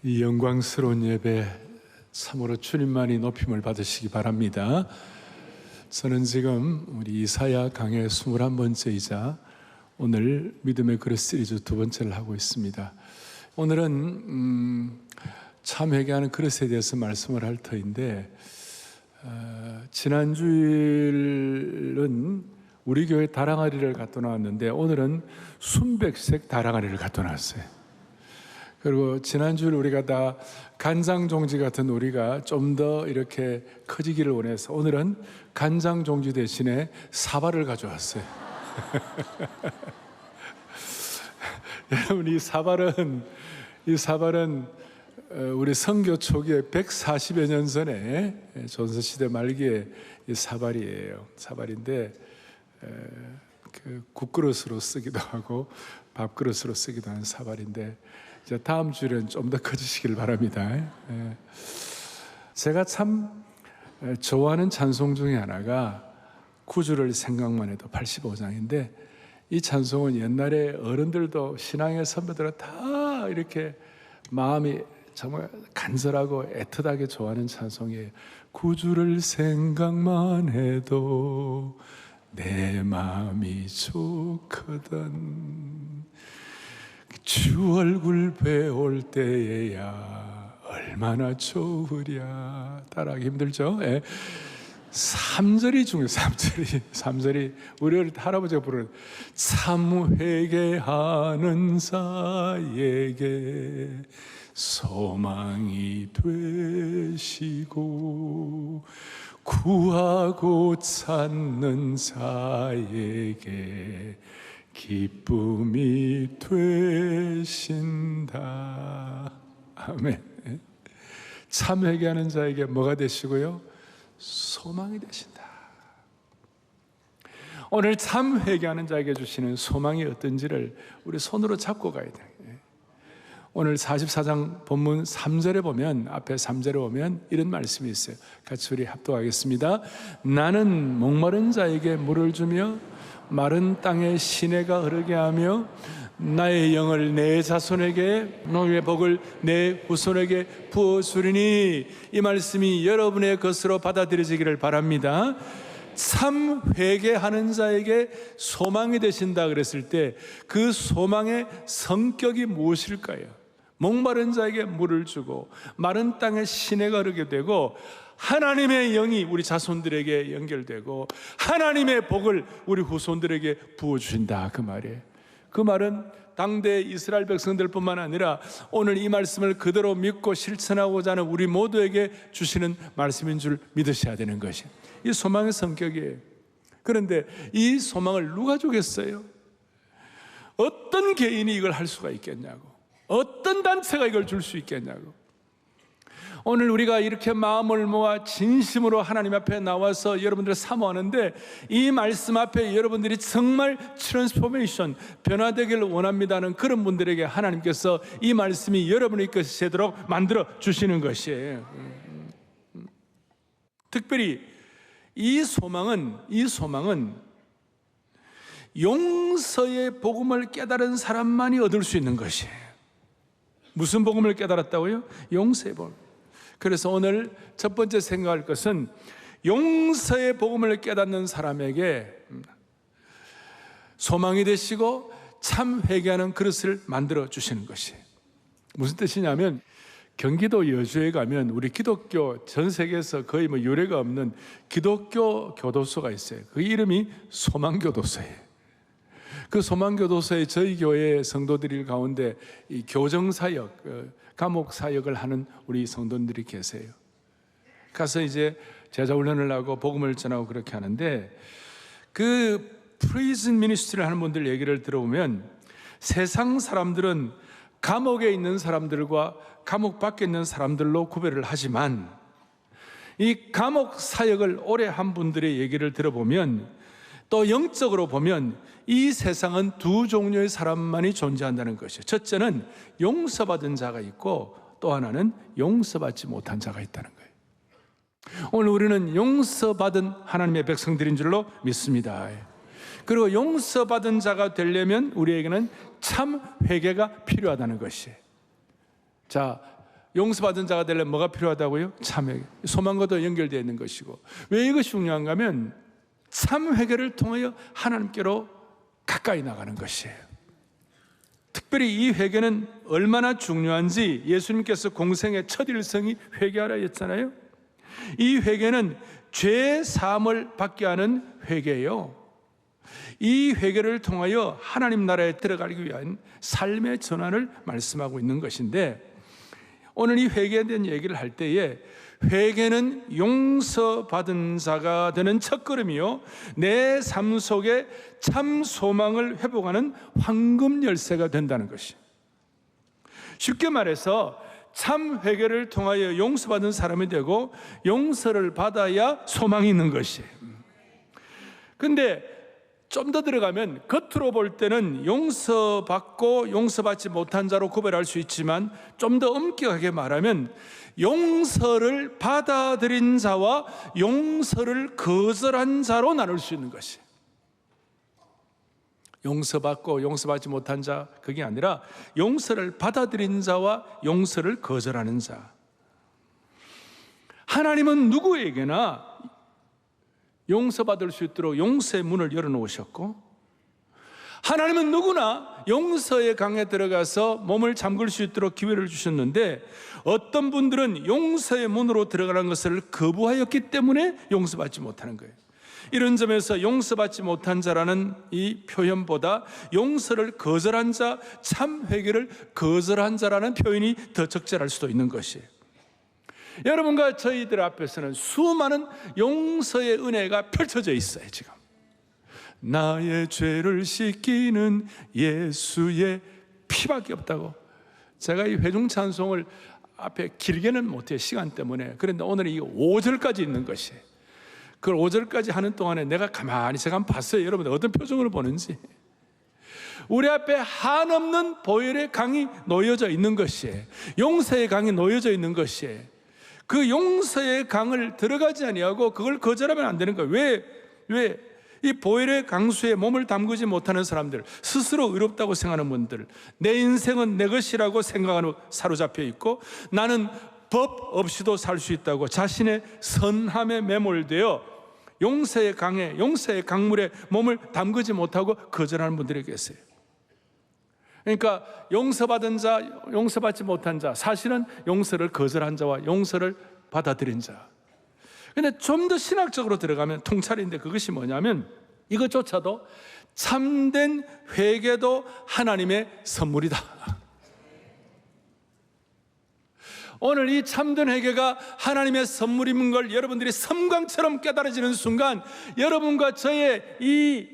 이 영광스러운 예배 참으로 주님만이 높임을 받으시기 바랍니다. 저는 지금 우리 이사야 강의 21번째이자 오늘 믿음의 그릇 시리즈 두 번째를 하고 있습니다. 오늘은 참 회개하는 그릇에 대해서 말씀을 할 터인데, 지난 주일은 우리 교회 다랑아리를 갖다 놨는데 오늘은 순백색 다랑아리를 갖다 놨어요. 그리고 지난주에 우리가 다 간장종지 같은 우리가 좀 더 이렇게 커지기를 원해서 오늘은 간장종지 대신에 사발을 가져왔어요. 여러분, 이 사발은 우리 선교 초기에 140여 년 전에 조선시대 말기에 이 사발이에요. 사발인데 그 국그릇으로 쓰기도 하고 밥그릇으로 쓰기도 하는 사발인데, 이제 다음 주에는 좀 더 커지시길 바랍니다. 제가 참 좋아하는 찬송 중에 하나가 구주를 생각만 해도 85장인데, 이 찬송은 옛날에 어른들도 신앙의 선배들은 다 이렇게 마음이 정말 간절하고 애틋하게 좋아하는 찬송이에요. 구주를 생각만 해도 내 마음이 좋거든, 주 얼굴 배울 때에야 얼마나 좋으랴. 따라하기 힘들죠? 3절이 중요해요. 3절이 우리 어릴 때 할아버지가 부르는 참 회개하는 자에게 소망이 되시고 구하고 찾는 자에게 기쁨이 되신다. 아멘. 참 회개하는 자에게 뭐가 되시고요? 소망이 되신다. 오늘 참 회개하는 자에게 주시는 소망이 어떤지를 우리 손으로 잡고 가야 돼요. 오늘 44장 본문 3절에 보면, 앞에 3절에 보면 이런 말씀이 있어요. 같이 우리 합독하겠습니다. 나는 목마른 자에게 물을 주며 마른 땅에 시내가 흐르게 하며 나의 영을 내 자손에게, 너의 복을 내 후손에게 부어주리니, 이 말씀이 여러분의 것으로 받아들여지기를 바랍니다. 참 회개하는 자에게 소망이 되신다 그랬을 때 그 소망의 성격이 무엇일까요? 목마른 자에게 물을 주고 마른 땅에 시내가 흐르게 되고 하나님의 영이 우리 자손들에게 연결되고 하나님의 복을 우리 후손들에게 부어주신다, 그 말이에요. 그 말은 당대 이스라엘 백성들뿐만 아니라 오늘 이 말씀을 그대로 믿고 실천하고자 하는 우리 모두에게 주시는 말씀인 줄 믿으셔야 되는 것이 이 소망의 성격이에요. 그런데 이 소망을 누가 주겠어요? 어떤 개인이 이걸 할 수가 있겠냐고, 어떤 단체가 이걸 줄 수 있겠냐고. 오늘 우리가 이렇게 마음을 모아 진심으로 하나님 앞에 나와서 여러분들을 사모하는데, 이 말씀 앞에 여러분들이 정말 트랜스포메이션, 변화되기를 원합니다는 그런 분들에게 하나님께서 이 말씀이 여러분의 것이 되도록 만들어 주시는 것이에요. 특별히 이 소망은 용서의 복음을 깨달은 사람만이 얻을 수 있는 것이에요. 무슨 복음을 깨달았다고요? 용서의 복음. 그래서 오늘 첫 번째 생각할 것은 용서의 복음을 깨닫는 사람에게 소망이 되시고 참 회개하는 그릇을 만들어 주시는 것이에요. 무슨 뜻이냐면, 경기도 여주에 가면 우리 기독교 전 세계에서 거의 유례가 없는 기독교 교도소가 있어요. 그 이름이 소망교도소예요. 그 소망교도소에 저희 교회 성도들 가운데 이 교정사역, 감옥사역을 하는 우리 성도들이 계세요. 가서 이제 제자훈련을 하고 복음을 전하고 그렇게 하는데, 그 프리즌 미니스트리를 하는 분들 얘기를 들어보면 세상 사람들은 감옥에 있는 사람들과 감옥 밖에 있는 사람들로 구별을 하지만, 이 감옥 사역을 오래 한 분들의 얘기를 들어보면, 또 영적으로 보면 이 세상은 두 종류의 사람만이 존재한다는 것이에요. 첫째는 용서받은 자가 있고, 또 하나는 용서받지 못한 자가 있다는 거예요. 오늘 우리는 용서받은 하나님의 백성들인 줄로 믿습니다. 그리고 용서받은 자가 되려면 우리에게는 참 회개가 필요하다는 것이에요. 자, 용서받은 자가 되려면 뭐가 필요하다고요? 참회개. 소망과도 연결되어 있는 것이고, 왜 이것이 중요한가 하면 참회개를 통하여 하나님께로 가까이 나가는 것이에요. 특별히 이 회개는 얼마나 중요한지 예수님께서 공생의 첫 일성이 회개하라 했잖아요. 이 회개는 죄 사함을 받게 하는 회개예요. 이 회개를 통하여 하나님 나라에 들어가기 위한 삶의 전환을 말씀하고 있는 것인데, 오늘 이 회개에 대한 얘기를 할 때에 회개는 용서받은 자가 되는 첫걸음이요, 내 삶 속에 참 소망을 회복하는 황금 열쇠가 된다는 것이. 쉽게 말해서 참 회개를 통하여 용서받은 사람이 되고 용서를 받아야 소망이 있는 것이에요. 근데 좀 더 들어가면 겉으로 볼 때는 용서받고 용서받지 못한 자로 구별할 수 있지만, 좀 더 엄격하게 말하면 용서를 받아들인 자와 용서를 거절한 자로 나눌 수 있는 것이. 용서받고 용서받지 못한 자, 그게 아니라 용서를 받아들인 자와 용서를 거절하는 자. 하나님은 누구에게나 용서받을 수 있도록 용서의 문을 열어놓으셨고, 하나님은 누구나 용서의 강에 들어가서 몸을 잠글 수 있도록 기회를 주셨는데, 어떤 분들은 용서의 문으로 들어가는 것을 거부하였기 때문에 용서받지 못하는 거예요. 이런 점에서 용서받지 못한 자라는 이 표현보다 용서를 거절한 자, 참 회개를 거절한 자라는 표현이 더 적절할 수도 있는 것이에요. 여러분과 저희들 앞에서는 수많은 용서의 은혜가 펼쳐져 있어요. 지금 나의 죄를 씻기는 예수의 피밖에 없다고. 제가 이 회중 찬송을 앞에 길게는 못해요, 시간 때문에. 그런데 오늘 이 5절까지 있는 것이에요. 그걸 5절까지 하는 동안에 내가 가만히 제가 한번 봤어요. 여러분들 어떤 표정으로 보는지. 우리 앞에 한없는 보혈의 강이 놓여져 있는 것이에요. 용서의 강이 놓여져 있는 것이에요. 그 용서의 강을 들어가지 아니하고 그걸 거절하면 안 되는 거예요. 왜? 이 보혈의 강수에 몸을 담그지 못하는 사람들, 스스로 의롭다고 생각하는 분들, 내 인생은 내 것이라고 생각하는, 사로잡혀 있고 나는 법 없이도 살 수 있다고 자신의 선함에 매몰되어 용서의 강에, 용서의 강물에 몸을 담그지 못하고 거절하는 분들이 계세요. 그러니까 용서받은 자, 용서받지 못한 자, 사실은 용서를 거절한 자와 용서를 받아들인 자. 그런데 좀 더 신학적으로 들어가면 통찰인데, 그것이 뭐냐면 이것조차도 참된 회개도 하나님의 선물이다. 오늘 이 참된 회개가 하나님의 선물인 걸 여러분들이 섬광처럼 깨달아지는 순간, 여러분과 저의 이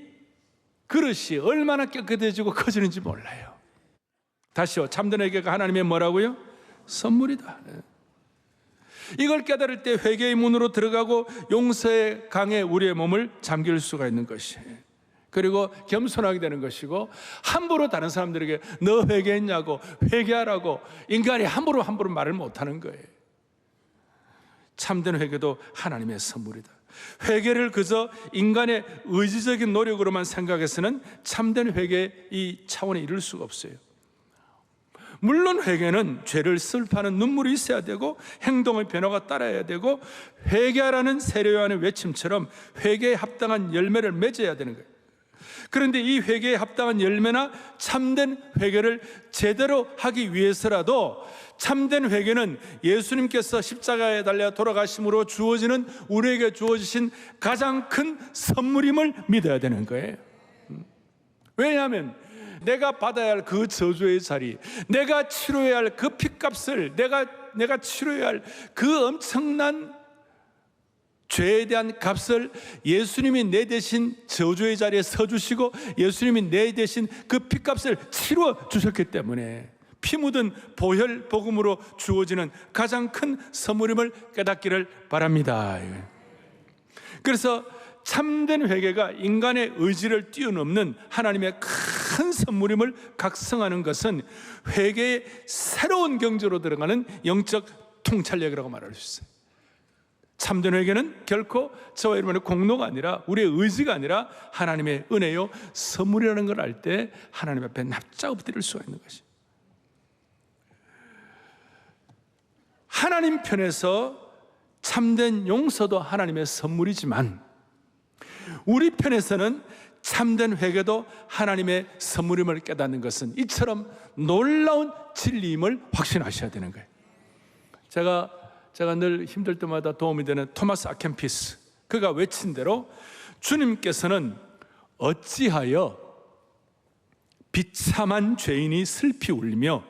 그릇이 얼마나 깨끗해지고 커지는지 몰라요. 다시요, 참된 회개가 하나님의 뭐라고요? 선물이다. 이걸 깨달을 때 회개의 문으로 들어가고 용서의 강에 우리의 몸을 잠길 수가 있는 것이에요. 그리고 겸손하게 되는 것이고, 함부로 다른 사람들에게 너 회개했냐고, 회개하라고 인간이 함부로 말을 못하는 거예요. 참된 회개도 하나님의 선물이다. 회개를 그저 인간의 의지적인 노력으로만 생각해서는 참된 회개의 이 차원에 이를 수가 없어요. 물론 회개는 죄를 슬퍼하는 눈물이 있어야 되고 행동의 변화가 따라야 되고, 회개하라는 세례요한의 외침처럼 회개에 합당한 열매를 맺어야 되는 거예요. 그런데 이 회개에 합당한 열매나 참된 회개를 제대로 하기 위해서라도, 참된 회개는 예수님께서 십자가에 달려 돌아가심으로 주어지는, 우리에게 주어지신 가장 큰 선물임을 믿어야 되는 거예요. 왜냐하면 내가 받아야 할 그 저주의 자리, 내가 치료해야 할 그 핏값을, 내가 치료해야 할 그 엄청난 죄에 대한 값을 예수님이 내 대신 저주의 자리에 서주시고, 예수님이 내 대신 그 핏값을 치루어 주셨기 때문에 피 묻은 보혈 복음으로 주어지는 가장 큰 선물임을 깨닫기를 바랍니다. 그래서 참된 회개가 인간의 의지를 뛰어넘는 하나님의 큰 선물임을 각성하는 것은 회개의 새로운 경지로 들어가는 영적 통찰력이라고 말할 수 있어요. 참된 회개는 결코 저와 여러분의 공로가 아니라, 우리의 의지가 아니라 하나님의 은혜요 선물이라는 걸 알 때 하나님 앞에 납작 엎드릴 수가 있는 것이죠. 하나님 편에서 참된 용서도 하나님의 선물이지만 우리 편에서는 참된 회개도 하나님의 선물임을 깨닫는 것은 이처럼 놀라운 진리임을 확신하셔야 되는 거예요. 제가 늘 힘들 때마다 도움이 되는 토마스 아켄피스, 그가 외친 대로 주님께서는 어찌하여 비참한 죄인이 슬피 울며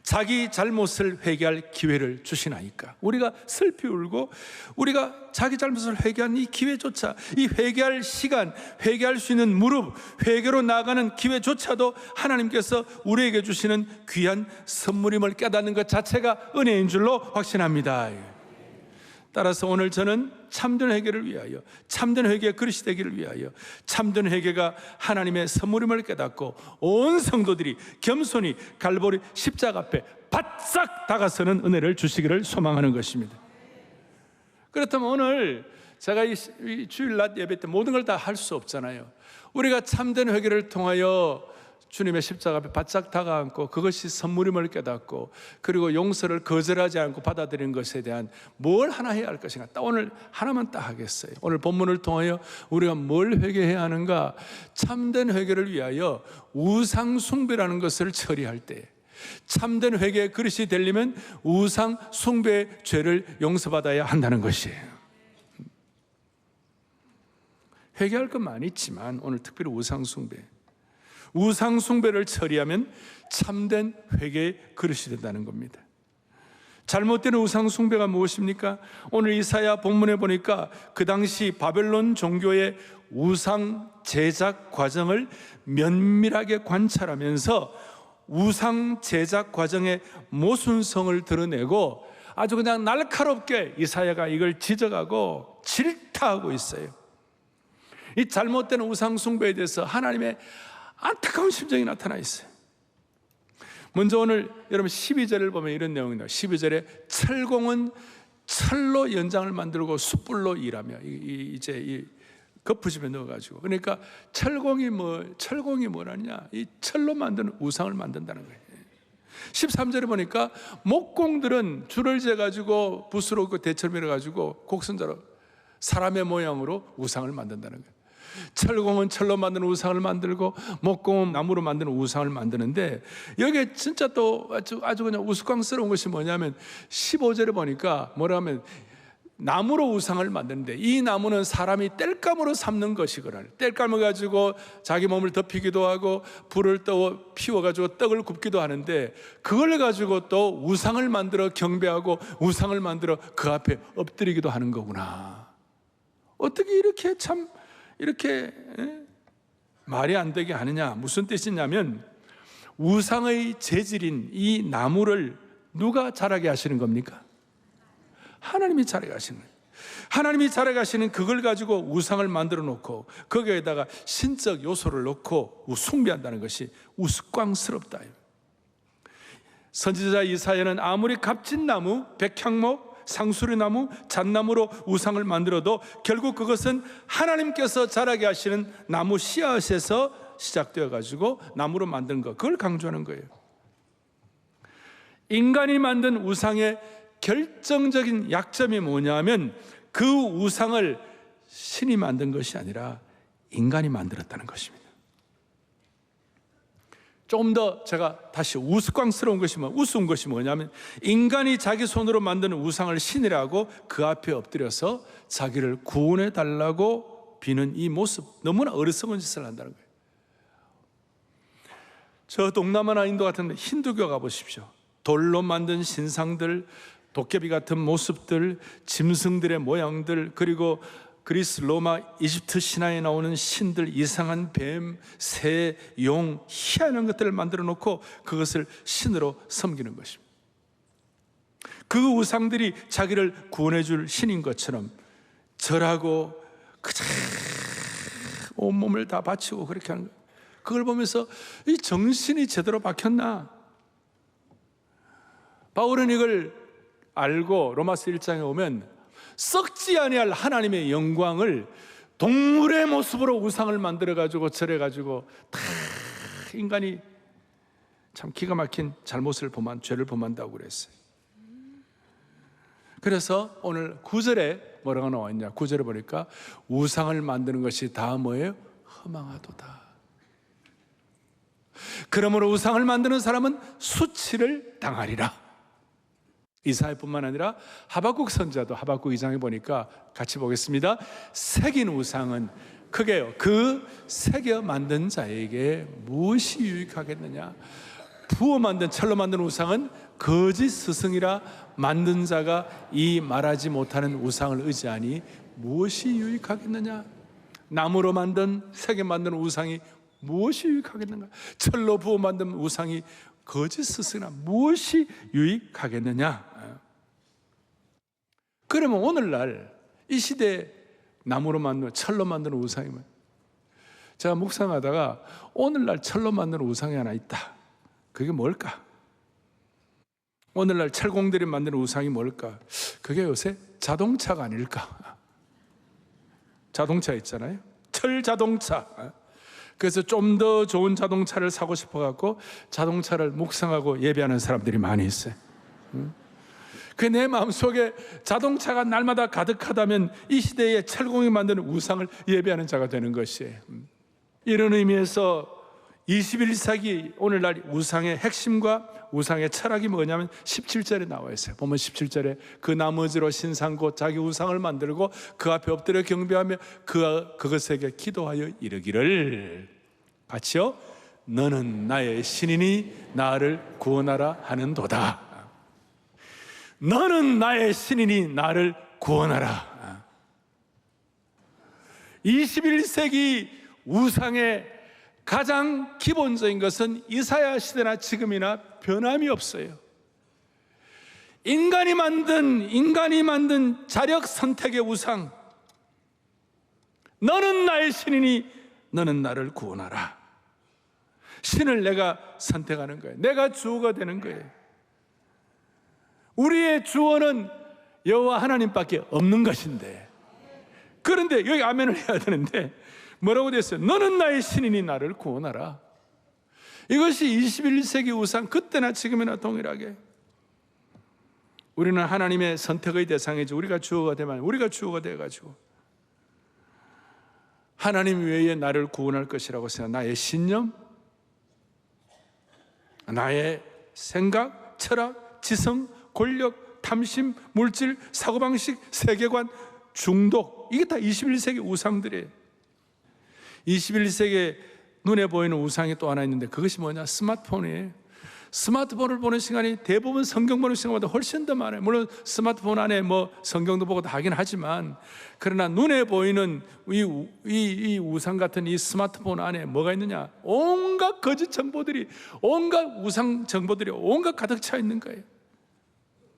자기 잘못을 회개할 기회를 주시나이까. 우리가 슬피 울고 우리가 자기 잘못을 회개하는 이 기회조차, 이 회개할 시간, 회개할 수 있는 무릎, 회개로 나아가는 기회조차도 하나님께서 우리에게 주시는 귀한 선물임을 깨닫는 것 자체가 은혜인 줄로 확신합니다. 따라서 오늘 저는 참된 회개를 위하여, 참된 회개의 그릇이 되기를 위하여, 참된 회개가 하나님의 선물임을 깨닫고 온 성도들이 겸손히 갈보리 십자가 앞에 바싹 다가서는 은혜를 주시기를 소망하는 것입니다. 그렇다면 오늘 제가 이 주일 낮 예배 때 모든 걸 다 할 수 없잖아요. 우리가 참된 회개를 통하여 주님의 십자가 앞에 바짝 다가앉고 그것이 선물임을 깨닫고 그리고 용서를 거절하지 않고 받아들이는 것에 대한 뭘 하나 해야 할 것인가. 딱 오늘 하나만 딱 하겠어요. 오늘 본문을 통하여 우리가 뭘 회개해야 하는가. 참된 회개를 위하여 우상 숭배라는 것을 처리할 때, 참된 회개의 그릇이 되려면 우상 숭배의 죄를 용서받아야 한다는 것이에요. 회개할 건 많이 있지만 오늘 특별히 우상 숭배를 처리하면 참된 회개의 그릇이 된다는 겁니다. 잘못된 우상 숭배가 무엇입니까? 오늘 이사야 본문에 보니까 그 당시 바벨론 종교의 우상 제작 과정을 면밀하게 관찰하면서 우상 제작 과정의 모순성을 드러내고 아주 그냥 날카롭게 이사야가 이걸 지적하고 질타하고 있어요. 이 잘못된 우상 숭배에 대해서 하나님의 안타까운 심정이 나타나 있어요. 먼저 오늘 여러분 12절을 보면 이런 내용이 나와요. 12절에 철공은 철로 연장을 만들고 숯불로 일하며, 이제 이 거푸집에 넣어가지고, 그러니까 철공이 뭐라냐, 이 철로 만든 우상을 만든다는 거예요. 13절에 보니까 목공들은 줄을 재가지고 붓으로 그 대처럼 밀어가지고 곡선자로 사람의 모양으로 우상을 만든다는 거예요. 철공은 철로 만드는 우상을 만들고 목공은 나무로 만드는 우상을 만드는데, 여기에 진짜 또 아주 그냥 우스꽝스러운 것이 뭐냐면 15절에 보니까 뭐라 하면 나무로 우상을 만드는데, 이 나무는 사람이 땔감으로 삼는 것이거라. 땔감을 가지고 자기 몸을 덮이기도 하고 불을 피워가지고 떡을 굽기도 하는데, 그걸 가지고 또 우상을 만들어 경배하고 우상을 만들어 그 앞에 엎드리기도 하는 거구나. 어떻게 이렇게 말이 안 되게 하느냐. 무슨 뜻이냐면 우상의 재질인 이 나무를 누가 자라게 하시는 겁니까? 하나님이 자라게 하시는 거예요. 하나님이 자라게 하시는 그걸 가지고 우상을 만들어 놓고 거기에다가 신적 요소를 넣고 숭배한다는 것이 우스꽝스럽다. 선지자 이사야는 아무리 값진 나무, 백향목, 상수리나무, 잣나무로 우상을 만들어도 결국 그것은 하나님께서 자라게 하시는 나무 씨앗에서 시작되어 가지고 나무로 만든 것, 그걸 강조하는 거예요. 인간이 만든 우상의 결정적인 약점이 뭐냐면 그 우상을 신이 만든 것이 아니라 인간이 만들었다는 것입니다. 조금 더 제가 다시 우스꽝스러운 것이 우스운 것이 뭐냐면 인간이 자기 손으로 만드는 우상을 신이라고 그 앞에 엎드려서 자기를 구원해 달라고 비는 이 모습, 너무나 어리석은 짓을 한다는 거예요. 저 동남아나 인도 같은 데 힌두교 가보십시오. 돌로 만든 신상들, 도깨비 같은 모습들, 짐승들의 모양들, 그리고 그리스, 로마, 이집트 신화에 나오는 신들, 이상한 뱀, 새, 용, 희한한 것들을 만들어 놓고 그것을 신으로 섬기는 것입니다. 그 우상들이 자기를 구원해 줄 신인 것처럼 절하고 그저 온몸을 다 바치고 그렇게 하는 거예요. 그걸 보면서 이 정신이 제대로 박혔나? 바울은 이걸 알고 로마서 1장에 오면 썩지 아니할 하나님의 영광을 동물의 모습으로 우상을 만들어가지고 절해가지고 다 인간이 참 기가 막힌 잘못을 죄를 범한다고 그랬어요. 그래서 오늘 9절에 뭐라고 나와 있냐? 9절에 보니까 우상을 만드는 것이 다 뭐예요? 허망하도다. 그러므로 우상을 만드는 사람은 수치를 당하리라. 이사야뿐만 아니라 하박국 선지자도 하박국 2장에 보니까 같이 보겠습니다. 새긴 우상은 크게요, 그 새겨 만든 자에게 무엇이 유익하겠느냐? 부어 만든 철로 만든 우상은 거짓 스승이라 만든 자가 이 말하지 못하는 우상을 의지하니 무엇이 유익하겠느냐? 나무로 만든 새겨 만든 우상이 무엇이 유익하겠는가? 철로 부어 만든 우상이 거짓 스승이라 무엇이 유익하겠느냐? 그러면 오늘날 이 시대에 나무로 만든, 철로 만든 우상이면, 제가 묵상하다가 오늘날 철로 만든 우상이 하나 있다. 그게 뭘까? 오늘날 철공들이 만드는 우상이 뭘까? 그게 요새 자동차가 아닐까? 자동차 있잖아요. 철 자동차. 그래서 좀 더 좋은 자동차를 사고 싶어갖고 자동차를 묵상하고 예배하는 사람들이 많이 있어요. 그 내 마음속에 자동차가 날마다 가득하다면 이 시대에 철공이 만드는 우상을 예배하는 자가 되는 것이에요. 이런 의미에서 21세기 오늘날 우상의 핵심과 우상의 철학이 뭐냐면 17절에 나와 있어요. 보면 17절에 그 나머지로 신상고 자기 우상을 만들고 그 앞에 엎드려 경배하며 그것에게 기도하여 이르기를, 같이요, 너는 나의 신이니 나를 구원하라 하는도다. 너는 나의 신이니 나를 구원하라. 21세기 우상의 가장 기본적인 것은 이사야 시대나 지금이나 변함이 없어요. 인간이 만든 자력 선택의 우상. 너는 나의 신이니 너는 나를 구원하라. 신을 내가 선택하는 거예요. 내가 주어가 되는 거예요. 우리의 주어는 여호와 하나님밖에 없는 것인데, 그런데 여기 아멘을 해야 되는데 뭐라고 됐어요? 너는 나의 신이니 나를 구원하라. 이것이 21세기 우상, 그때나 지금이나 동일하게 우리는 하나님의 선택의 대상이지, 우리가 주어가 되면 우리가 주어가 돼가지고 하나님 외에 나를 구원할 것이라고 생각, 나의 신념, 나의 생각, 철학, 지성, 권력, 탐심, 물질, 사고방식, 세계관, 중독, 이게 다 21세기 우상들이에요. 21세기에 눈에 보이는 우상이 또 하나 있는데 그것이 뭐냐? 스마트폰이에요. 스마트폰을 보는 시간이 대부분 성경 보는 시간보다 훨씬 더 많아요. 물론 스마트폰 안에 뭐 성경도 보고 다 하긴 하지만, 그러나 눈에 보이는 이 우상 같은 이 스마트폰 안에 뭐가 있느냐? 온갖 거짓 정보들이, 온갖 우상 정보들이 온갖 가득 차 있는 거예요.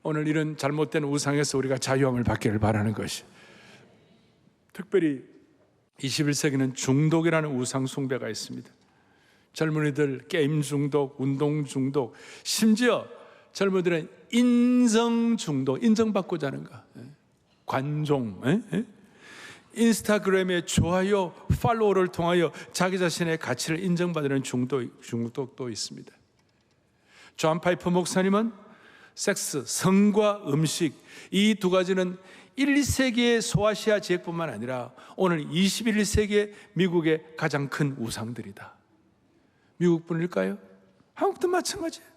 오늘 이런 잘못된 우상에서 우리가 자유함을 받기를 바라는 것이, 특별히 21세기는 중독이라는 우상 숭배가 있습니다. 젊은이들 게임 중독, 운동 중독, 심지어 젊은이들은 인정 중독, 인정받고자 하는 거, 관종, 인스타그램의 좋아요, 팔로우를 통하여 자기 자신의 가치를 인정받는 중독도 있습니다. 존 파이퍼 목사님은 섹스, 성과 음식, 이 두 가지는 1세기의 소아시아 지역뿐만 아니라 오늘 21세기의 미국의 가장 큰 우상들이다. 미국뿐일까요? 한국도 마찬가지예요.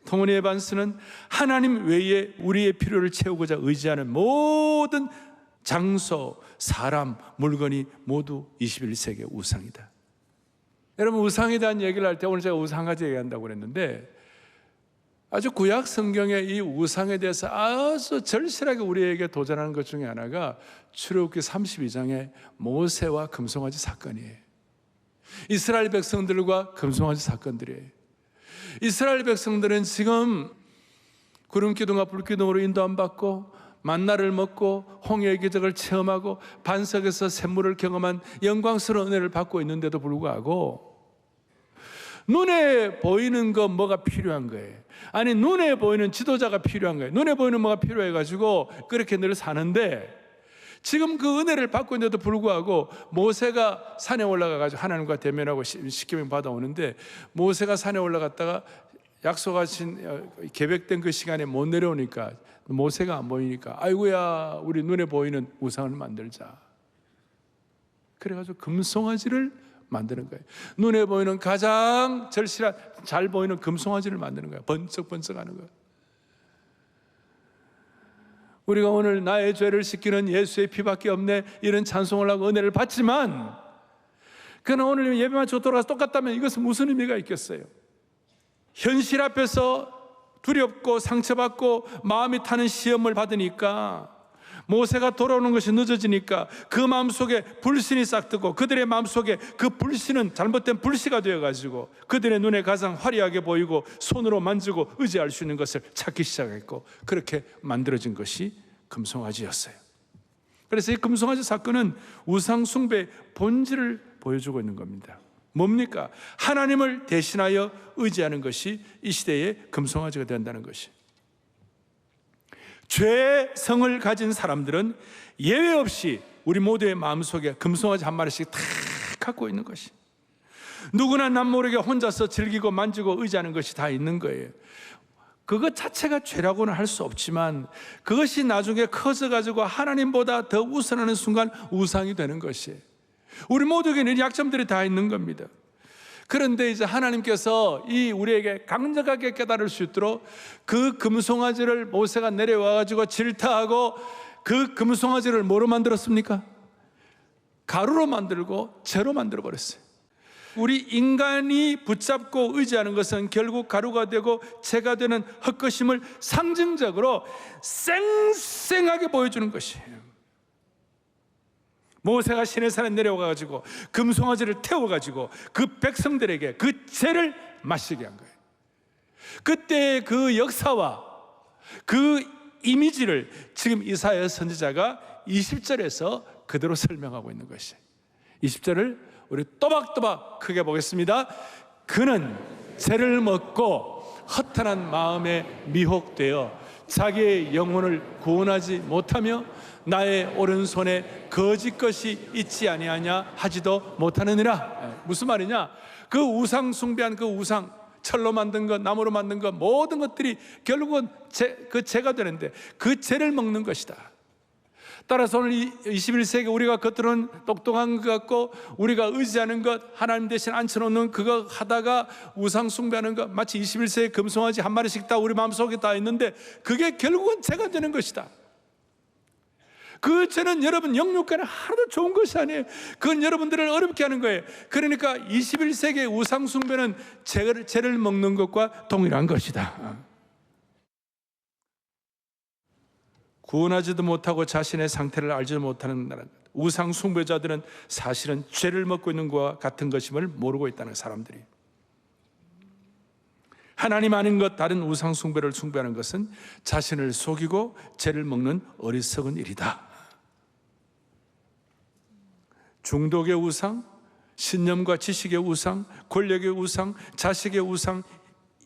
토니 에반스는 하나님 외에 우리의 필요를 채우고자 의지하는 모든 장소, 사람, 물건이 모두 21세기의 우상이다. 여러분, 우상에 대한 얘기를 할 때 오늘 제가 우상 가지 얘기한다고 그랬는데, 아주 구약 성경의 이 우상에 대해서 아주 절실하게 우리에게 도전하는 것 중에 하나가 출애굽기 32장의 모세와 금송아지 사건이에요. 이스라엘 백성들과 금송아지 사건들이에요. 이스라엘 백성들은 지금 구름기둥과 불기둥으로 인도 안 받고 만나를 먹고 홍해의 기적을 체험하고 반석에서 샘물을 경험한 영광스러운 은혜를 받고 있는데도 불구하고 눈에 보이는 거 뭐가 필요한 거예요. 아니, 눈에 보이는 지도자가 필요한 거예요. 눈에 보이는 뭐가 필요해가지고 그렇게 늘 사는데, 지금 그 은혜를 받고 있는데도 불구하고 모세가 산에 올라가가지고 하나님과 대면하고 십계명 받아오는데, 모세가 산에 올라갔다가 약속하신 계획된 그 시간에 못 내려오니까 모세가 안 보이니까 아이고야 우리 눈에 보이는 우상을 만들자. 그래가지고 금송아지를 만드는 거예요. 눈에 보이는 가장 절실한 잘 보이는 금송아지를 만드는 거예요. 번쩍번쩍하는 거예요. 우리가 오늘 나의 죄를 씻기는 예수의 피밖에 없네 이런 찬송을 하고 은혜를 받지만 그는 오늘 예배만 주고 돌아가서 똑같다면 이것은 무슨 의미가 있겠어요? 현실 앞에서 두렵고 상처받고 마음이 타는 시험을 받으니까 모세가 돌아오는 것이 늦어지니까 그 마음속에 불신이 싹트고 그들의 마음속에 그 불신은 잘못된 불씨가 되어가지고 그들의 눈에 가장 화려하게 보이고 손으로 만지고 의지할 수 있는 것을 찾기 시작했고 그렇게 만들어진 것이 금송아지였어요. 그래서 이 금송아지 사건은 우상 숭배의 본질을 보여주고 있는 겁니다. 뭡니까? 하나님을 대신하여 의지하는 것이 이 시대의 금송아지가 된다는 것이. 죄의 성을 가진 사람들은 예외 없이 우리 모두의 마음속에 금송아지 한 마리씩 다 갖고 있는 것이. 누구나 남모르게 혼자서 즐기고 만지고 의지하는 것이 다 있는 거예요. 그것 자체가 죄라고는 할 수 없지만 그것이 나중에 커져가지고 하나님보다 더 우선하는 순간 우상이 되는 것이에요. 우리 모두에게는 약점들이 다 있는 겁니다. 그런데 이제 하나님께서 이 우리에게 강력하게 깨달을 수 있도록 그 금송아지를 모세가 내려와가지고 질타하고 그 금송아지를 뭐로 만들었습니까? 가루로 만들고 재로 만들어 버렸어요. 우리 인간이 붙잡고 의지하는 것은 결국 가루가 되고 재가 되는 헛것임을 상징적으로 쌩쌩하게 보여주는 것이에요. 모세가 시내산에 내려와가지고 금송아지를 태워가지고 그 백성들에게 그 재를 마시게 한 거예요. 그때 그 역사와 그 이미지를 지금 이사야 선지자가 20절에서 그대로 설명하고 있는 것이에요. 20절을 우리 또박또박 크게 보겠습니다. 그는 재를 먹고 허탄한 마음에 미혹되어 자기의 영혼을 구원하지 못하며 나의 오른손에 거짓 것이 있지 아니하냐 하지도 못하느니라. 무슨 말이냐? 그 우상 숭배한 그 우상, 철로 만든 것, 나무로 만든 것, 모든 것들이 결국은 그 재가 되는데 그 재를 먹는 것이다. 따라서 오늘 21세기 우리가 겉으로는 똑똑한 것 같고 우리가 의지하는 것 하나님 대신 앉혀놓는 그거 하다가 우상 숭배하는 것 마치 21세기 금송아지 한 마리씩 다 우리 마음속에 다 있는데 그게 결국은 재가 되는 것이다. 그 죄는 여러분 영육간에 하나도 좋은 것이 아니에요. 그건 여러분들을 어렵게 하는 거예요. 그러니까 21세기의 우상 숭배는 죄를 먹는 것과 동일한 것이다. 구원하지도 못하고 자신의 상태를 알지도 못하는 우상 숭배자들은 사실은 죄를 먹고 있는 것과 같은 것임을 모르고 있다는 사람들이. 하나님 아닌 것 다른 우상 숭배를 숭배하는 것은 자신을 속이고 죄를 먹는 어리석은 일이다. 중독의 우상, 신념과 지식의 우상, 권력의 우상, 자식의 우상,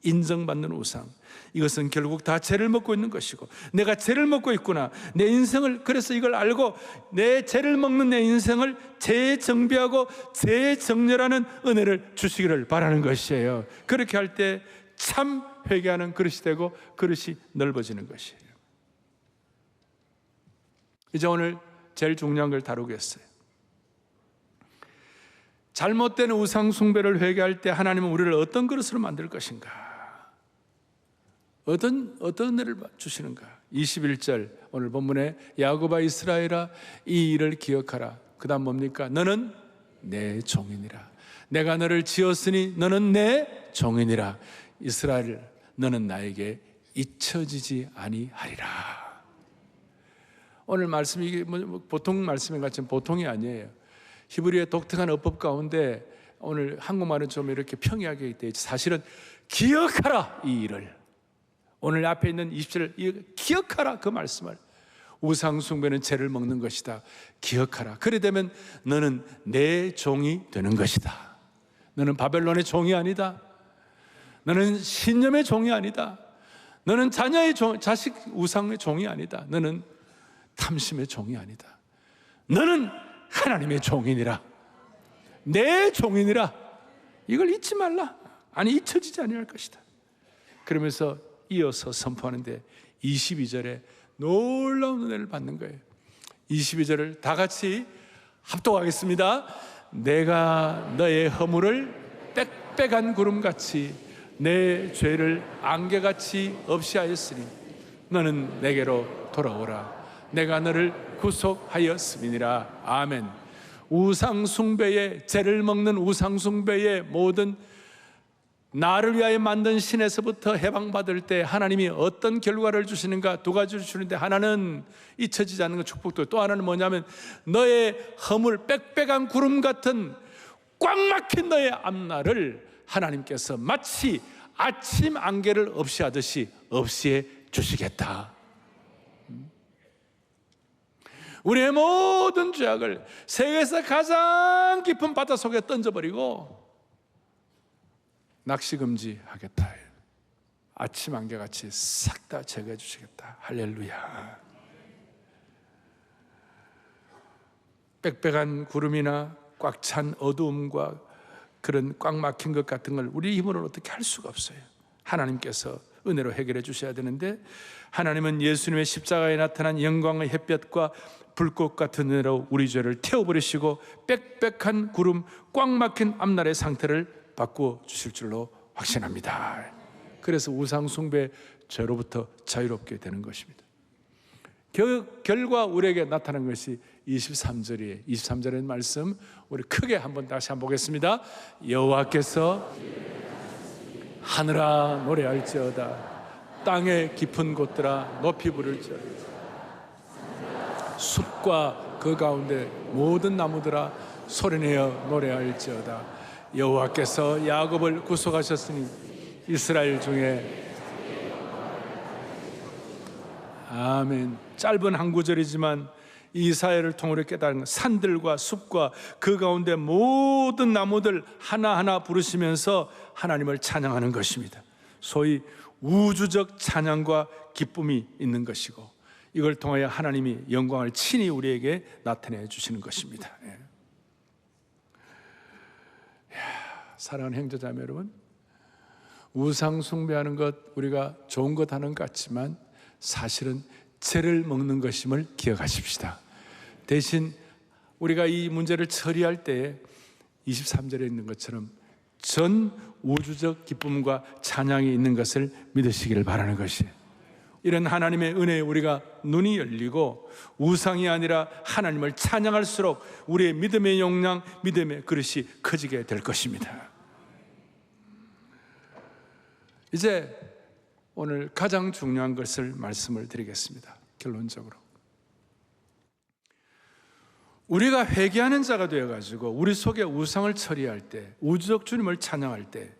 인정받는 우상, 이것은 결국 다 죄를 먹고 있는 것이고 내가 죄를 먹고 있구나, 내 인생을, 그래서 이걸 알고 내 죄를 먹는 내 인생을 재정비하고 재정렬하는 은혜를 주시기를 바라는 것이에요. 그렇게 할 때 참 회개하는 그릇이 되고 그릇이 넓어지는 것이에요. 이제 오늘 제일 중요한 걸 다루겠어요. 잘못된 우상 숭배를 회개할 때 하나님은 우리를 어떤 그릇으로 만들 것인가? 어떤 은혜를 주시는가? 21절 오늘 본문에 야곱아 이스라엘아 이 일을 기억하라. 그 다음 뭡니까? 너는 내 종이니라. 내가 너를 지었으니 너는 내 종이니라. 이스라엘 너는 나에게 잊혀지지 아니하리라. 오늘 말씀이 이게 보통 말씀인 것 같지만 보통이 아니에요. 히브리의 독특한 어법 가운데 오늘 한국말은 좀 이렇게 평이하게 되어 있지 사실은 기억하라 이 일을. 오늘 앞에 있는 20절 기억하라 그 말씀을. 우상 숭배는 죄를 먹는 것이다. 기억하라. 그래 되면 너는 내 종이 되는 것이다. 너는 바벨론의 종이 아니다. 너는 신념의 종이 아니다. 너는 자녀의 종, 자식 우상의 종이 아니다. 너는 탐심의 종이 아니다. 너는 하나님의 종이니라. 내 종이니라. 이걸 잊지 말라. 아니 잊혀지지 아니할 것이다. 그러면서 이어서 선포하는데 22절에 놀라운 은혜를 받는 거예요. 22절을 다 같이 합독하겠습니다. 내가 너의 허물을 빽빽한 구름같이 내 죄를 안개같이 없이 하였으니 너는 내게로 돌아오라. 내가 너를 구속하였음이니라. 아멘. 우상숭배의, 죄를 먹는 우상숭배의 모든 나를 위하여 만든 신에서부터 해방받을 때 하나님이 어떤 결과를 주시는가? 두 가지를 주는데, 하나는 잊혀지지 않는 것, 축복도, 또 하나는 뭐냐면 너의 허물 빽빽한 구름 같은 꽉 막힌 너의 앞날을 하나님께서 마치 아침 안개를 없이 하듯이 없이해 주시겠다. 우리의 모든 죄악을 세계에서 가장 깊은 바닷속에 던져버리고 낚시금지 하겠다. 아침 안개같이 싹 다 제거해 주시겠다. 할렐루야. 빽빽한 구름이나 꽉 찬 어두움과 그런 꽉 막힌 것 같은 걸 우리 힘으로는 어떻게 할 수가 없어요. 하나님께서 은혜로 해결해 주셔야 되는데, 하나님은 예수님의 십자가에 나타난 영광의 햇볕과 불꽃 같은 은혜로 우리 죄를 태워버리시고 빽빽한 구름, 꽉 막힌 앞날의 상태를 바꾸어 주실 줄로 확신합니다. 그래서 우상숭배 죄로부터 자유롭게 되는 것입니다. 결과 우리에게 나타난 것이 23절이에요. 23절의 말씀 우리 크게 다시 한번 보겠습니다. 여호와께서 하늘아 노래할지어다, 땅의 깊은 곳들아 높이 부를지어다, 숲과 그 가운데 모든 나무들아 소리내어 노래할지어다. 여호와께서 야곱을 구속하셨으니 이스라엘 중에, 아멘. 짧은 한 구절이지만 이사야를 통으로 깨달은 산들과 숲과 그 가운데 모든 나무들 하나하나 부르시면서 하나님을 찬양하는 것입니다. 소위 우주적 찬양과 기쁨이 있는 것이고, 이걸 통하여 하나님이 영광을 친히 우리에게 나타내 주시는 것입니다. 사랑하는 형제자매 여러분, 우상 숭배하는 것, 우리가 좋은 것 하는 것 같지만 사실은 죄를 먹는 것임을 기억하십시다. 대신 우리가 이 문제를 처리할 때 23절에 있는 것처럼 전 우주적 기쁨과 찬양이 있는 것을 믿으시기를 바라는 것이에요. 이런 하나님의 은혜에 우리가 눈이 열리고 우상이 아니라 하나님을 찬양할수록 우리의 믿음의 용량, 믿음의 그릇이 커지게 될 것입니다. 이제 오늘 가장 중요한 것을 말씀을 드리겠습니다. 결론적으로 우리가 회개하는 자가 되어가지고 우리 속에 우상을 처리할 때, 우주적 주님을 찬양할 때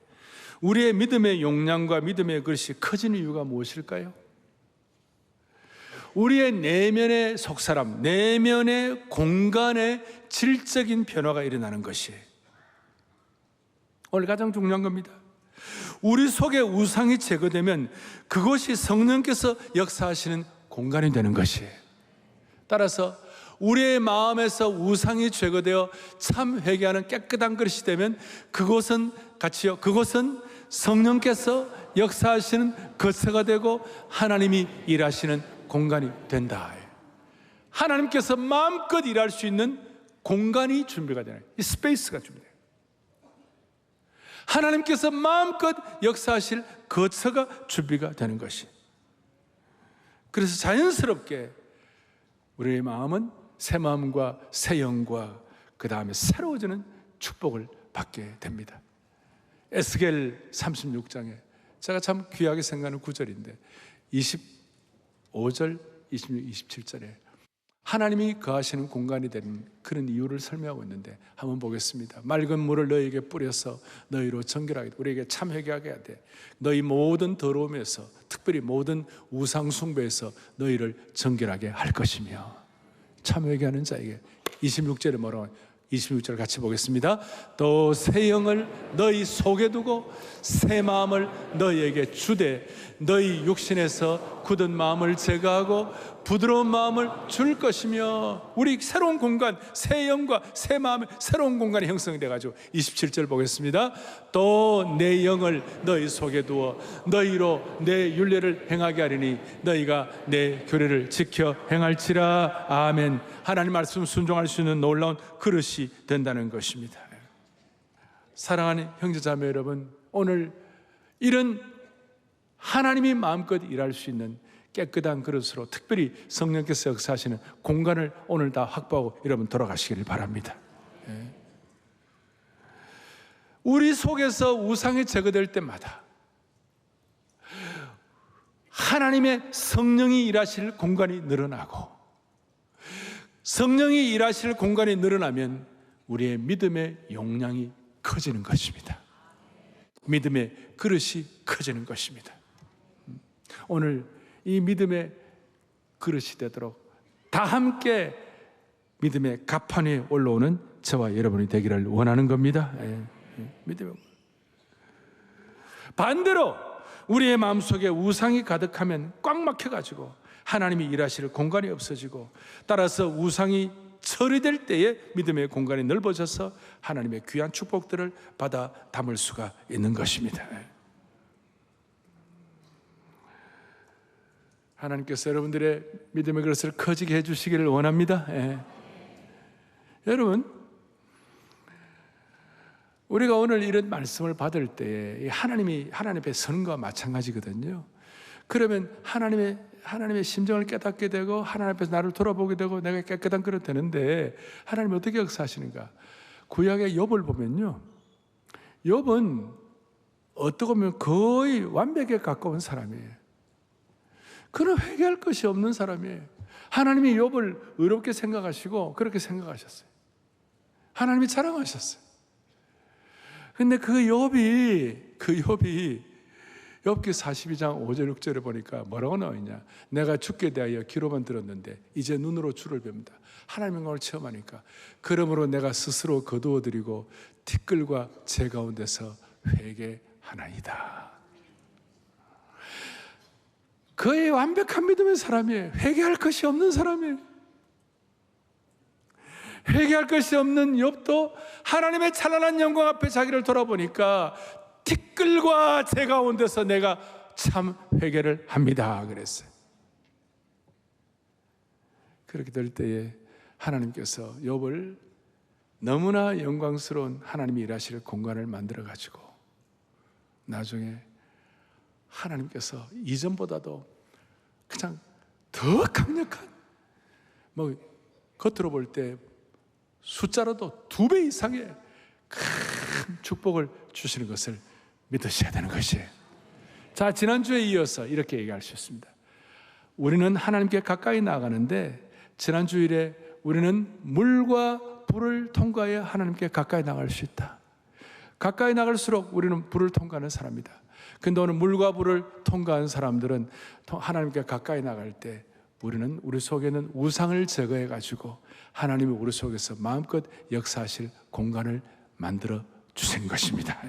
우리의 믿음의 용량과 믿음의 그릇이 커지는 이유가 무엇일까요? 우리의 내면의 속사람, 내면의 공간에 질적인 변화가 일어나는 것이에요. 오늘 가장 중요한 겁니다. 우리 속에 우상이 제거되면 그것이 성령께서 역사하시는 공간이 되는 것이에요. 따라서 우리의 마음에서 우상이 제거되어 참 회개하는 깨끗한 그릇이 되면 그곳은 성령께서 역사하시는 거처가 되고 하나님이 일하시는 공간이 된다. 하나님께서 마음껏 일할 수 있는 공간이 준비가 되는, 이 스페이스가 준비돼요. 하나님께서 마음껏 역사하실 거처가 준비가 되는 것이. 그래서 자연스럽게 우리의 마음은 새 마음과 새 영과 그 다음에 새로워지는 축복을 받게 됩니다. 에스겔 36장에 제가 참 귀하게 생각하는 구절인데 25절, 26, 27절에 하나님이 거하시는 공간이 되는 그런 이유를 설명하고 있는데 한번 보겠습니다. 맑은 물을 너희에게 뿌려서 너희로 정결하게, 우리에게 참 회개하게 해야 돼. 너희 모든 더러움에서, 특별히 모든 우상 숭배에서 너희를 정결하게 할 것이며, 참 회개하는 자에게 26절에 뭐라고, 26절 같이 보겠습니다. 또 새 영을 너희 속에 두고 새 마음을 너희에게 주되 너희 육신에서 굳은 마음을 제거하고 부드러운 마음을 줄 것이며, 우리 새로운 공간, 새 영과 새 마음의 새로운 공간이 형성돼 가지고 27절 보겠습니다. 또 내 영을 너희 속에 두어 너희로 내 율례를 행하게 하리니 너희가 내 교례를 지켜 행할지라. 아멘. 하나님 말씀 순종할 수 있는 놀라운 그릇이 된다는 것입니다. 사랑하는 형제자매 여러분, 오늘 이런 하나님이 마음껏 일할 수 있는 깨끗한 그릇으로 특별히 성령께서 역사하시는 공간을 오늘 다 확보하고 여러분 돌아가시기를 바랍니다. 우리 속에서 우상이 제거될 때마다 하나님의 성령이 일하실 공간이 늘어나고, 성령이 일하실 공간이 늘어나면 우리의 믿음의 용량이 커지는 것입니다. 믿음의 그릇이 커지는 것입니다. 오늘 이 믿음의 그릇이 되도록 다 함께 믿음의 가판 위에 올라오는 저와 여러분이 되기를 원하는 겁니다. 믿음의. 반대로 우리의 마음속에 우상이 가득하면 꽉 막혀가지고 하나님이 일하실 공간이 없어지고, 따라서 우상이 처리될 때에 믿음의 공간이 넓어져서 하나님의 귀한 축복들을 받아 담을 수가 있는 것입니다. 하나님께서 여러분들의 믿음의 그릇을 커지게 해주시기를 원합니다. 여러분, 우리가 오늘 이런 말씀을 받을 때에 하나님 앞에 서는 것과 마찬가지거든요. 그러면 하나님의 심정을 깨닫게 되고 하나님 앞에서 나를 돌아보게 되고 내가 깨끗한 그릇 되는데, 하나님이 어떻게 역사하시는가? 구약의 욥을 보면요, 욥은 어떻게 보면 거의 완벽에 가까운 사람이에요. 그는 회개할 것이 없는 사람이에요. 하나님이 욥을 의롭게 생각하시고 그렇게 생각하셨어요. 하나님이 자랑하셨어요. 근데 그 욥이 욥기 42장 5절 6절에 보니까 뭐라고 나와 있냐? 내가 죽게 대하여 귀로만 들었는데 이제 눈으로 주를 뵙니다. 하나님의 영광을 체험하니까 그러므로 내가 스스로 거두어드리고 티끌과 재 가운데서 회개하나이다. 그의 완벽한 믿음의 사람이에요. 회개할 것이 없는 사람이에요. 회개할 것이 없는 욥도 하나님의 찬란한 영광 앞에 자기를 돌아보니까 티끌과 재 가운데서 내가 참 회개를 합니다 그랬어요. 그렇게 될 때에 하나님께서 욥을 너무나 영광스러운 하나님이 일하실 공간을 만들어 가지고 나중에 하나님께서 이전보다도 그냥 더 강력한, 겉으로 볼 때 숫자로도 2배 이상의 큰 축복을 주시는 것을 믿으셔야 되는 것이에요. 자, 지난주에 이어서 이렇게 얘기할 수 있습니다. 우리는 하나님께 가까이 나가는데, 지난 주일에 우리는 물과 불을 통과해 하나님께 가까이 나갈 수 있다. 가까이 나갈수록 우리는 불을 통과하는 사람이다. 근데 오늘 물과 불을 통과한 사람들은 하나님께 가까이 나갈 때 우리 속에는 우상을 제거해 가지고 하나님이 우리 속에서 마음껏 역사하실 공간을 만들어 주신 것입니다.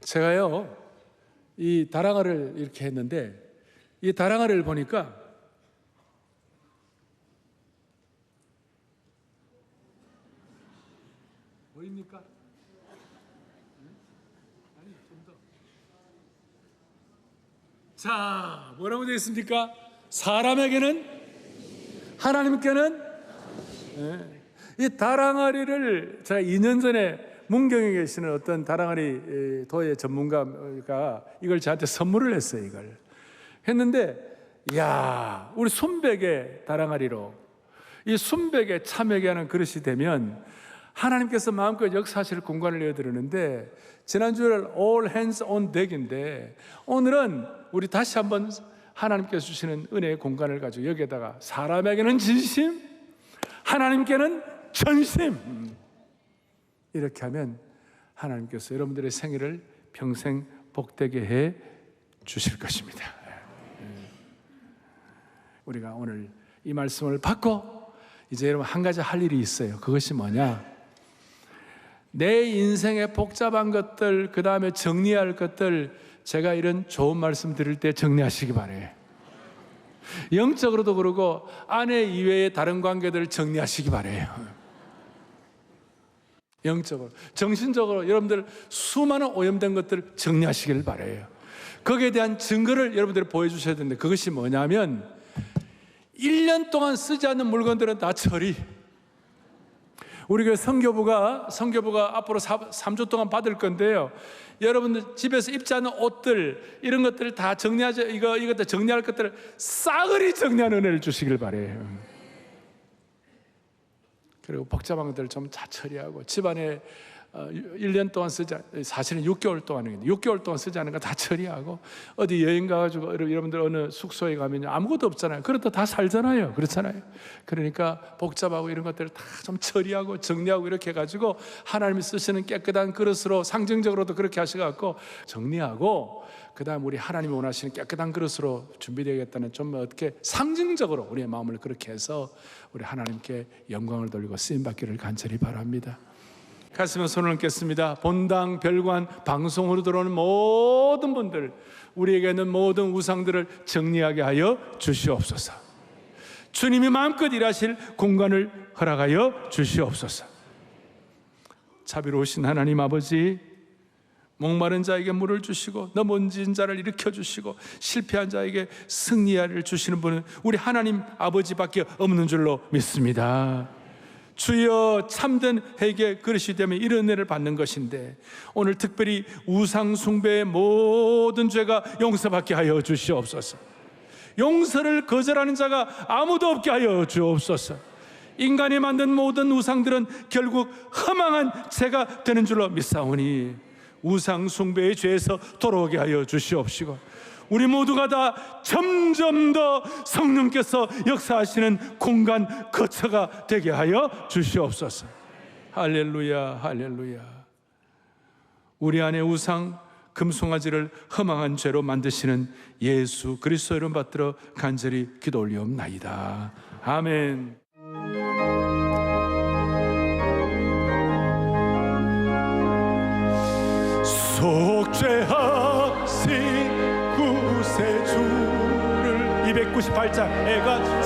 제가요, 이 다랑아를 이렇게 했는데, 이 다랑아를 보니까 보입니까? 아니, 좀 더. 자, 뭐라고 되어 있습니까? 사람에게는, 하나님께는. 이 다랑아리를 제가 2년 전에 문경에 계시는 어떤 다랑아리 도의 전문가가 이걸 저한테 선물을 했어요. 이걸 했는데, 이야, 우리 순백의 다랑아리로 이 순백의 참회게 하는 그릇이 되면 하나님께서 마음껏 역사하실 공간을 내어드리는데, 지난주에 All Hands on Deck인데 오늘은 우리 다시 한번 하나님께서 주시는 은혜의 공간을 가지고 여기에다가 사람에게는 진심, 하나님께는 전심, 이렇게 하면 하나님께서 여러분들의 생애를 평생 복되게 해 주실 것입니다. 우리가 오늘 이 말씀을 받고 이제 여러분 한 가지 할 일이 있어요. 그것이 뭐냐? 내 인생의 복잡한 것들, 그 다음에 정리할 것들, 제가 이런 좋은 말씀 드릴 때 정리하시기 바래요. 영적으로도 그러고 아내 이외의 다른 관계들을 정리하시기 바래요. 영적으로, 정신적으로 여러분들 수많은 오염된 것들을 정리하시길 바래요. 거기에 대한 증거를 여러분들이 보여주셔야 되는데, 그것이 뭐냐면 1년 동안 쓰지 않는 물건들은 다 처리. 우리 그 성교부가 앞으로 3주 동안 받을 건데요, 여러분들 집에서 입지 않는 옷들, 이런 것들을 다 정리하죠. 이것들 정리할 것들을 싸그리 정리하는 은혜를 주시길 바래요. 그리고 복잡한 것들을 좀 다 처리하고, 집안에 1년 동안 쓰지, 사실은 6개월 동안이거든요. 6개월 동안 쓰지 않은 거 다 처리하고, 어디 여행 가가지고 여러분들 어느 숙소에 가면 아무것도 없잖아요. 그래도 다 살잖아요. 그렇잖아요. 그러니까 복잡하고 이런 것들을 다 좀 처리하고 정리하고 이렇게 해가지고 하나님이 쓰시는 깨끗한 그릇으로, 상징적으로도 그렇게 하셔갖고 정리하고, 그 다음 우리 하나님이 원하시는 깨끗한 그릇으로 준비되겠다는, 좀 어떻게 상징적으로 우리의 마음을 그렇게 해서 우리 하나님께 영광을 돌리고 쓰임받기를 간절히 바랍니다. 가슴에 손을 얹겠습니다. 본당, 별관, 방송으로 들어오는 모든 분들, 우리에게 있는 모든 우상들을 정리하게 하여 주시옵소서. 주님이 마음껏 일하실 공간을 허락하여 주시옵소서. 자비로우신 하나님 아버지, 목마른 자에게 물을 주시고 넘어진 자를 일으켜 주시고 실패한 자에게 승리를 주시는 분은 우리 하나님 아버지밖에 없는 줄로 믿습니다. 주여, 참된 회개 그릇이 되면 이런 은혜를 받는 것인데, 오늘 특별히 우상 숭배의 모든 죄가 용서받게 하여 주시옵소서. 용서를 거절하는 자가 아무도 없게 하여 주옵소서. 인간이 만든 모든 우상들은 결국 허망한 죄가 되는 줄로 믿사오니 우상 숭배의 죄에서 돌아오게 하여 주시옵시고, 우리 모두가 다 점점 더 성령께서 역사하시는 공간 거처가 되게 하여 주시옵소서. 할렐루야, 할렐루야. 우리 안에 우상 금송아지를 허망한 죄로 만드시는 예수 그리스도 이름 받들어 간절히 기도 올리옵나이다. 아멘. 속죄하신 구세주를 298장 애가